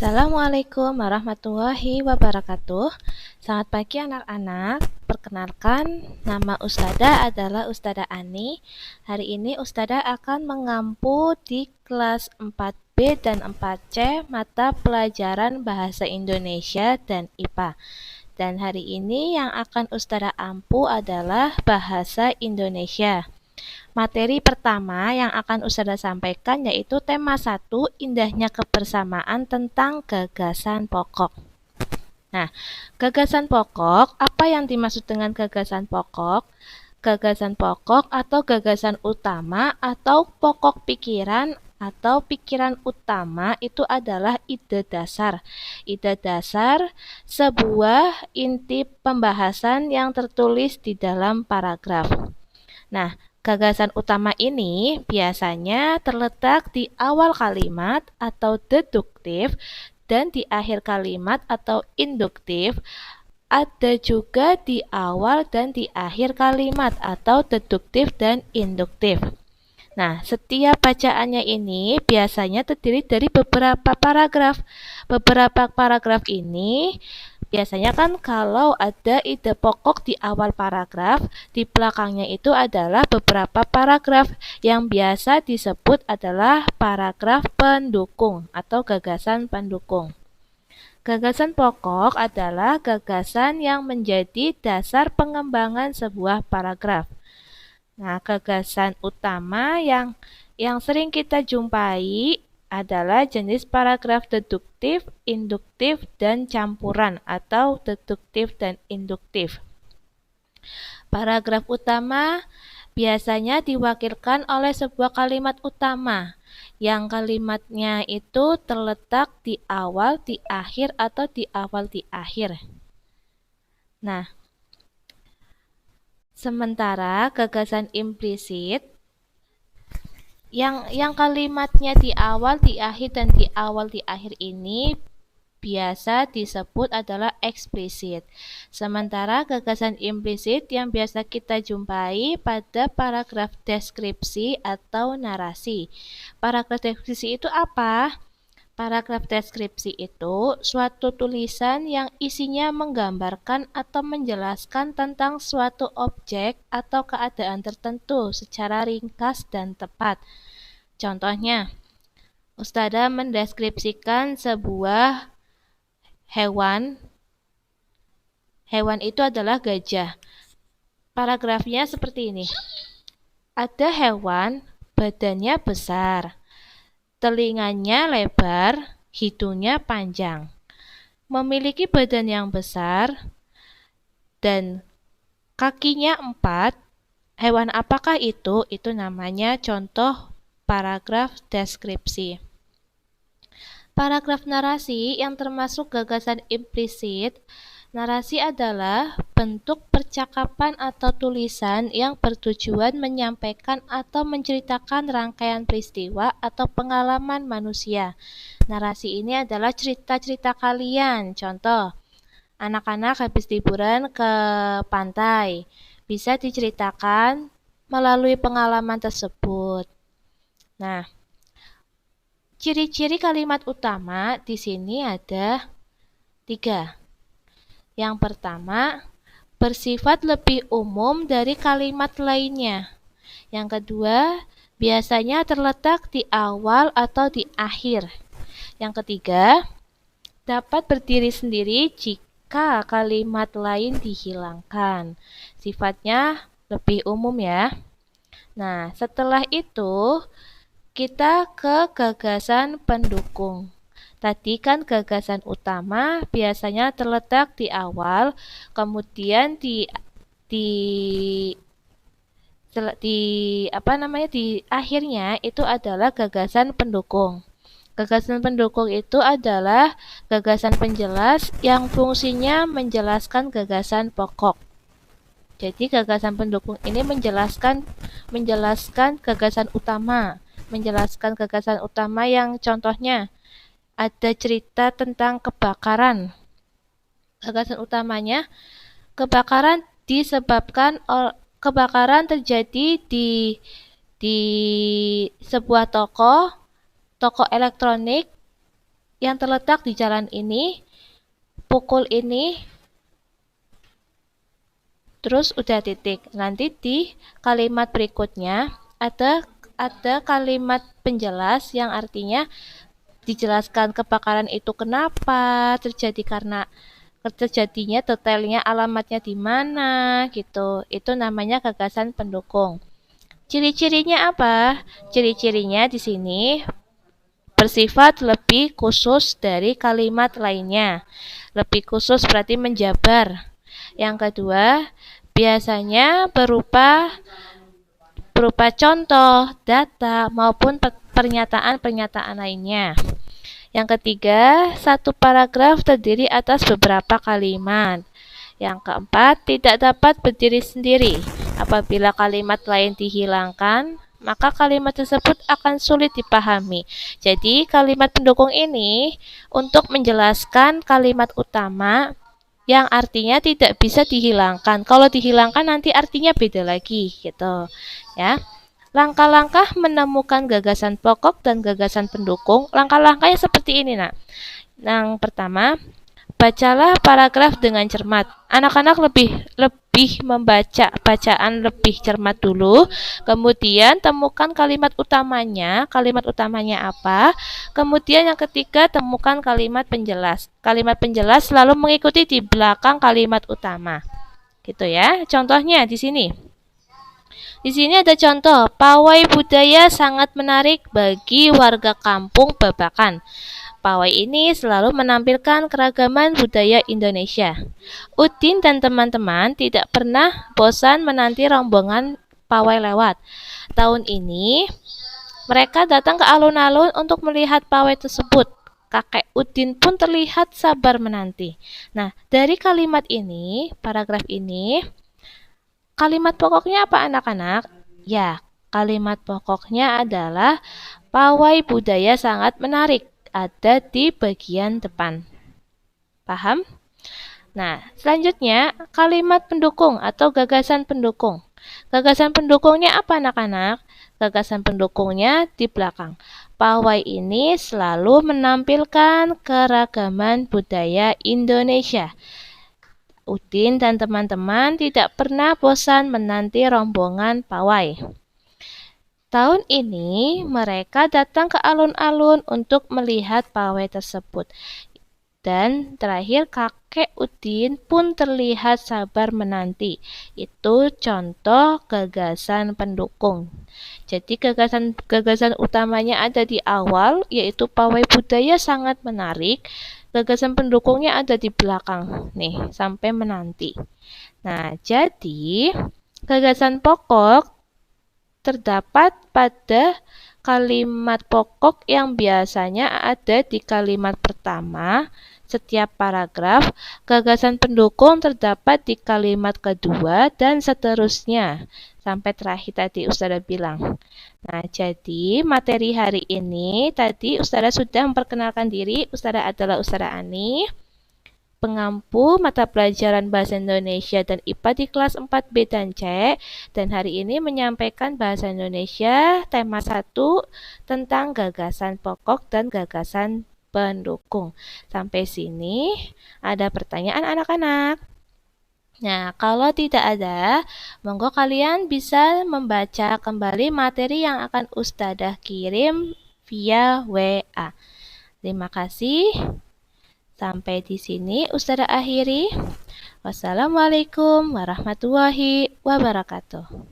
Assalamualaikum warahmatullahi wabarakatuh. Selamat pagi anak-anak. Perkenalkan, nama Ustadzah adalah Ustadzah Ani. Hari ini Ustadzah akan mengampu di kelas 4B dan 4C mata pelajaran Bahasa Indonesia dan IPA. Dan hari ini yang akan Ustadzah ampu adalah Bahasa Indonesia. Materi pertama yang akan Ustadzah sampaikan yaitu tema 1, indahnya kebersamaan tentang gagasan pokok. Nah, gagasan pokok, apa yang dimaksud dengan gagasan pokok? Gagasan pokok atau gagasan utama atau pokok pikiran atau pikiran utama itu adalah ide dasar. Ide dasar sebuah inti pembahasan yang tertulis di dalam paragraf. Nah, gagasan utama ini biasanya terletak di awal kalimat atau deduktif dan di akhir kalimat atau induktif. Ada juga di awal dan di akhir kalimat atau deduktif dan induktif. Nah, setiap bacaannya ini biasanya terdiri dari beberapa paragraf. Beberapa paragraf ini biasanya kan kalau ada ide pokok di awal paragraf, di belakangnya itu adalah beberapa paragraf yang biasa disebut adalah paragraf pendukung atau gagasan pendukung. Gagasan pokok adalah gagasan yang menjadi dasar pengembangan sebuah paragraf. Nah, gagasan utama yang sering kita jumpai adalah jenis paragraf deduktif, induktif, dan campuran atau deduktif dan induktif. Paragraf utama biasanya diwakilkan oleh sebuah kalimat utama yang kalimatnya itu terletak di awal, di akhir, atau di awal, di akhir. Nah, sementara gagasan implisit yang kalimatnya di awal, di akhir, dan di awal, di akhir ini biasa disebut adalah eksplisit. Sementara gagasan implisit yang biasa kita jumpai pada paragraf deskripsi atau narasi. Paragraf deskripsi itu apa? Paragraf deskripsi itu suatu tulisan yang isinya menggambarkan atau menjelaskan tentang suatu objek atau keadaan tertentu secara ringkas dan tepat. Contohnya, Ustadzah mendeskripsikan sebuah hewan. Hewan itu adalah gajah. Paragrafnya seperti ini. Ada hewan, badannya besar, telinganya lebar, hidungnya panjang, memiliki badan yang besar, dan kakinya 4. Hewan apakah itu? Itu namanya contoh paragraf deskripsi. Paragraf narasi yang termasuk gagasan implisit. Narasi adalah bentuk percakapan atau tulisan yang bertujuan menyampaikan atau menceritakan rangkaian peristiwa atau pengalaman manusia. Narasi ini adalah cerita-cerita kalian. Contoh, anak-anak habis liburan ke pantai. Bisa diceritakan melalui pengalaman tersebut. Nah, ciri-ciri kalimat utama di sini ada 3. Yang pertama, bersifat lebih umum dari kalimat lainnya. Yang kedua, biasanya terletak di awal atau di akhir. Yang ketiga, dapat berdiri sendiri jika kalimat lain dihilangkan. Sifatnya lebih umum ya. Nah, setelah itu kita ke gagasan pendukung. Tadi kan gagasan utama biasanya terletak di awal, kemudian di akhirnya itu adalah gagasan pendukung. Gagasan pendukung itu adalah gagasan penjelas yang fungsinya menjelaskan gagasan pokok. Jadi gagasan pendukung ini menjelaskan gagasan utama. Menjelaskan gagasan utama yang contohnya ada cerita tentang kebakaran. Gagasan utamanya, kebakaran terjadi di sebuah toko elektronik yang terletak di jalan ini, pukul ini, terus udah titik. Nanti di kalimat berikutnya ada kalimat penjelas yang artinya dijelaskan kebakaran itu kenapa terjadi, karena terjadinya, detailnya, alamatnya di mana gitu. Itu namanya gagasan pendukung. Ciri-cirinya apa? Ciri-cirinya di sini bersifat lebih khusus dari kalimat lainnya. Lebih khusus berarti menjabar. Yang kedua, biasanya berupa contoh, data, maupun pernyataan-pernyataan lainnya. Yang ketiga, satu paragraf terdiri atas beberapa kalimat. Yang keempat, tidak dapat berdiri sendiri. Apabila kalimat lain dihilangkan, maka kalimat tersebut akan sulit dipahami. Jadi, kalimat pendukung ini untuk menjelaskan kalimat utama yang artinya tidak bisa dihilangkan. Kalau dihilangkan nanti artinya beda lagi, gitu. Ya. Langkah-langkah menemukan gagasan pokok dan gagasan pendukung. Langkah-langkahnya seperti ini, Nak. Yang pertama, bacalah paragraf dengan cermat. Anak-anak lebih membaca bacaan lebih cermat dulu. Kemudian temukan kalimat utamanya. Kalimat utamanya apa? Kemudian yang ketiga, temukan kalimat penjelas. Kalimat penjelas selalu mengikuti di belakang kalimat utama. Gitu ya. Contohnya di sini. Di sini ada contoh, pawai budaya sangat menarik bagi warga kampung Babakan. Pawai ini selalu menampilkan keragaman budaya Indonesia. Udin dan teman-teman tidak pernah bosan menanti rombongan pawai lewat. Tahun ini, mereka datang ke alun-alun untuk melihat pawai tersebut. Kakek Udin pun terlihat sabar menanti. Nah, dari kalimat ini, paragraf ini, kalimat pokoknya apa anak-anak? Ya, kalimat pokoknya adalah pawai budaya sangat menarik. Ada di bagian depan. Paham? Nah, selanjutnya kalimat pendukung atau gagasan pendukung. Gagasan pendukungnya apa anak-anak? Gagasan pendukungnya di belakang. Pawai ini selalu menampilkan keragaman budaya Indonesia. Udin dan teman-teman tidak pernah bosan menanti rombongan pawai. Tahun ini mereka datang ke alun-alun untuk melihat pawai tersebut. Dan terakhir kakek Udin pun terlihat sabar menanti. Itu contoh gagasan pendukung. Jadi gagasan utamanya ada di awal, yaitu pawai budaya sangat menarik. Gagasan pendukungnya ada di belakang, nih, sampai menanti. Nah, jadi gagasan pokok terdapat pada kalimat pokok yang biasanya ada di kalimat pertama setiap paragraf. Gagasan pendukung terdapat di kalimat kedua dan seterusnya sampai terakhir tadi Ustazah bilang. Nah, jadi materi hari ini tadi Ustazah sudah memperkenalkan diri. Ustazah adalah Ustazah Ani, pengampu mata pelajaran Bahasa Indonesia dan IPA di kelas 4B dan C, dan hari ini menyampaikan Bahasa Indonesia tema 1 tentang gagasan pokok dan gagasan pendukung. Sampai sini ada pertanyaan anak-anak? Nah, kalau tidak ada, monggo kalian bisa membaca kembali materi yang akan Ustazah kirim via WA. Terima kasih. Sampai di sini Ustazah akhiri. Wassalamualaikum warahmatullahi wabarakatuh.